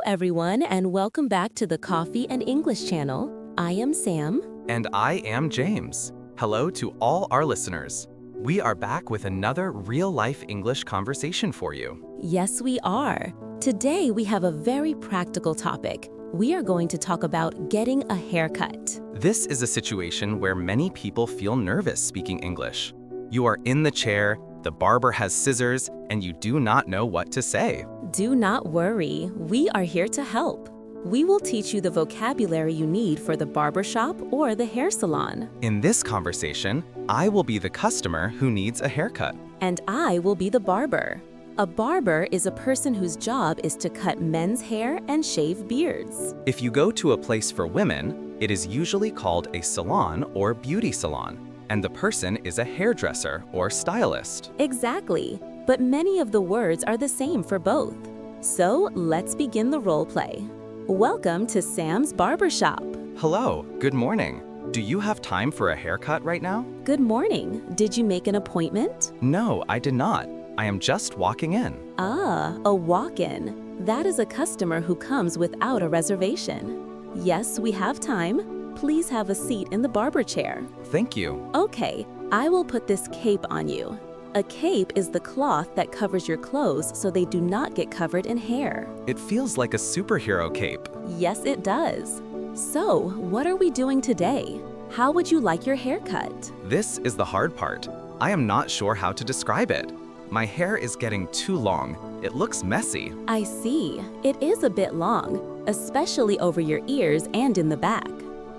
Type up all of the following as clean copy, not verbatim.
everyone, and welcome back to the Coffee and English channel. I am Sam. And I am James. Hello to all our listeners. We are back with another real-life English conversation for you. Yes, we are. Today, we have a very practical topic. We are going to talk about getting a haircut. This is a situation where many people feel nervous speaking English. You are in the chair, the barber has scissors, and you do not know what to say. Do not worry, we are here to help. We will teach you the vocabulary you need for the barbershop or the hair salon. In this conversation, I will be the customer who needs a haircut. And I will be the barber. A barber is a person whose job is to cut men's hair and shave beards. If you go to a place for women, it is usually called a salon or beauty salon, and the person is a hairdresser or stylist. Exactly, but many of the words are the same for both. So let's begin the role play. Welcome to Sam's Barbershop. Hello, good morning. Do you have time for a haircut right now? Good morning. Did you make an appointment? No, I did not. I am just walking in. Ah, a walk-in. That is a customer who comes without a reservation. Yes, we have time. Please have a seat in the barber chair. Thank you. Okay, I will put this cape on you. A cape is the cloth that covers your clothes so they do not get covered in hair. It feels like a superhero cape. Yes, it does. So, what are we doing today? How would you like your haircut? This is the hard part. I am not sure how to describe it. My hair is getting too long. It looks messy. I see. It is a bit long, especially over your ears and in the back.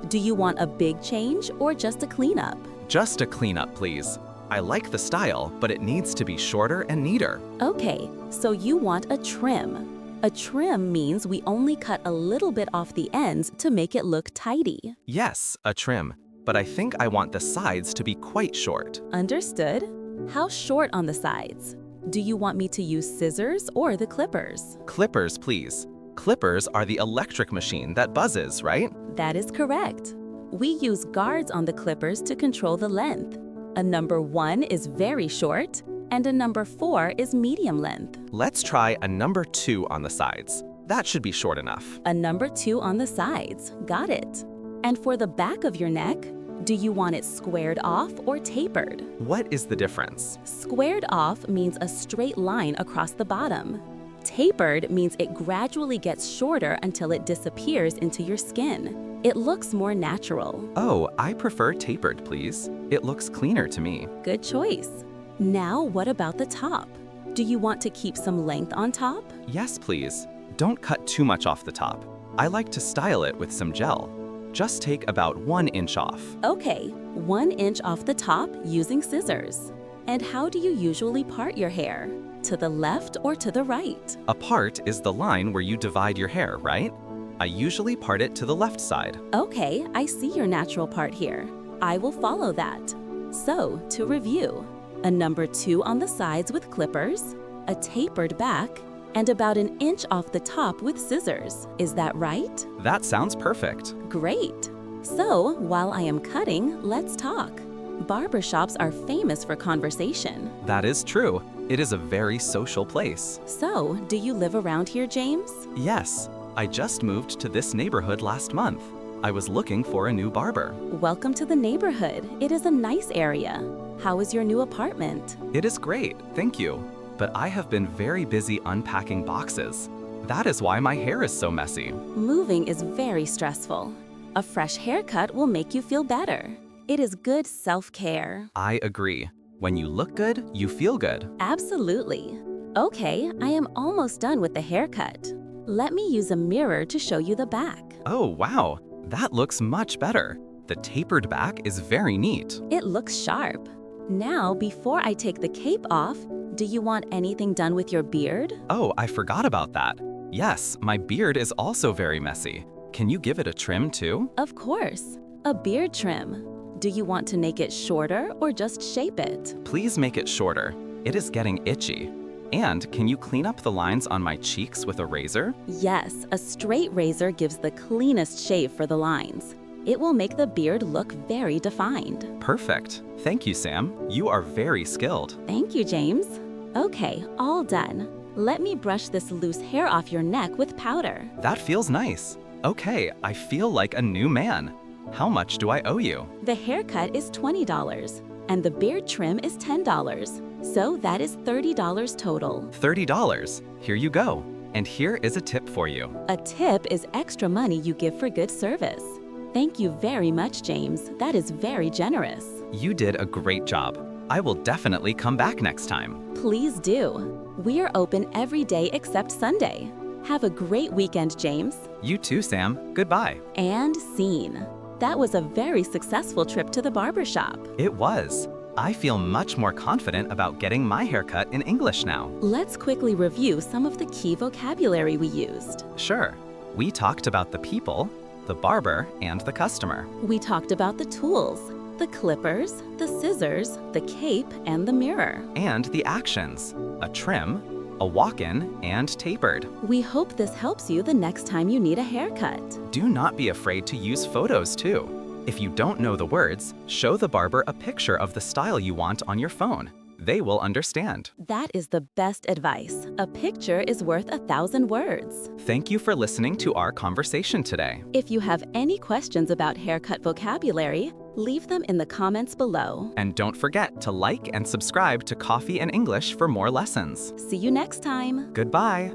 Do you want a big change or just a cleanup? Just a cleanup, please. I like the style, but it needs to be shorter and neater. Okay, so you want a trim. A trim means we only cut a little bit off the ends to make it look tidy. Yes, a trim, but I think I want the sides to be quite short. Understood. How short on the sides? Do you want me to use scissors or the clippers? Clippers, please. Clippers are the electric machine that buzzes, right? That is correct. We use guards on the clippers to control the length. A number 1 is very short, and a number 4 is medium length. Let's try a number 2 on the sides. That should be short enough. A number 2 on the sides. Got it. And for the back of your neck, do you want it squared off or tapered? What is the difference? Squared off means a straight line across the bottom. Tapered means it gradually gets shorter until it disappears into your skin. It looks more natural. Oh, I prefer tapered, please. It looks cleaner to me. Good choice. Now, what about the top? Do you want to keep some length on top? Yes, please. Don't cut too much off the top. I like to style it with some gel. Just take about 1 inch off. Okay, 1 inch off the top using scissors. And how do you usually part your hair? To the left or to the right? A part is the line where you divide your hair, right? I usually part it to the left side. Okay, I see your natural part here. I will follow that. So, to review, a number 2 on the sides with clippers, a tapered back, and about 1 inch off the top with scissors. Is that right? That sounds perfect. Great. So, while I am cutting, let's talk. Barbershops are famous for conversation. That is true. It is a very social place. So, do you live around here, James? Yes, I just moved to this neighborhood last month. I was looking for a new barber. Welcome to the neighborhood. It is a nice area. How is your new apartment? It is great, thank you. But I have been very busy unpacking boxes. That is why my hair is so messy. Moving is very stressful. A fresh haircut will make you feel better. It is good self-care. I agree. When you look good, you feel good. Absolutely. Okay, I am almost done with the haircut. Let me use a mirror to show you the back. Oh, wow. That looks much better. The tapered back is very neat. It looks sharp. Now, before I take the cape off, do you want anything done with your beard? Oh, I forgot about that. Yes, my beard is also very messy. Can you give it a trim too? Of course. A beard trim. Do you want to make it shorter or just shape it? Please make it shorter. It is getting itchy. And can you clean up the lines on my cheeks with a razor? Yes, a straight razor gives the cleanest shave for the lines. It will make the beard look very defined. Perfect. Thank you, Sam. You are very skilled. Thank you, James. Okay, all done. Let me brush this loose hair off your neck with powder. That feels nice. Okay, I feel like a new man. How much do I owe you? The haircut is $20, and the beard trim is $10. So that is $30 total. $30. Here you go. And here is a tip for you. A tip is extra money you give for good service. Thank you very much, James. That is very generous. You did a great job. I will definitely come back next time. Please do. We are open every day except Sunday. Have a great weekend, James. You too, Sam. Goodbye. And scene. That was a very successful trip to the barber shop. It was. I feel much more confident about getting my haircut in English now. Let's quickly review some of the key vocabulary we used. Sure. We talked about the people, the barber, and the customer. We talked about the tools, the clippers, the scissors, the cape, and the mirror. And the actions, a trim, a walk-in, and tapered. We hope this helps you the next time you need a haircut. Do not be afraid to use photos too. If you don't know the words, show the barber a picture of the style you want on your phone. They will understand. That is the best advice. A picture is worth 1,000 words. Thank you for listening to our conversation today. If you have any questions about haircut vocabulary, leave them in the comments below. And don't forget to like and subscribe to Coffee and English for more lessons. See you next time. Goodbye.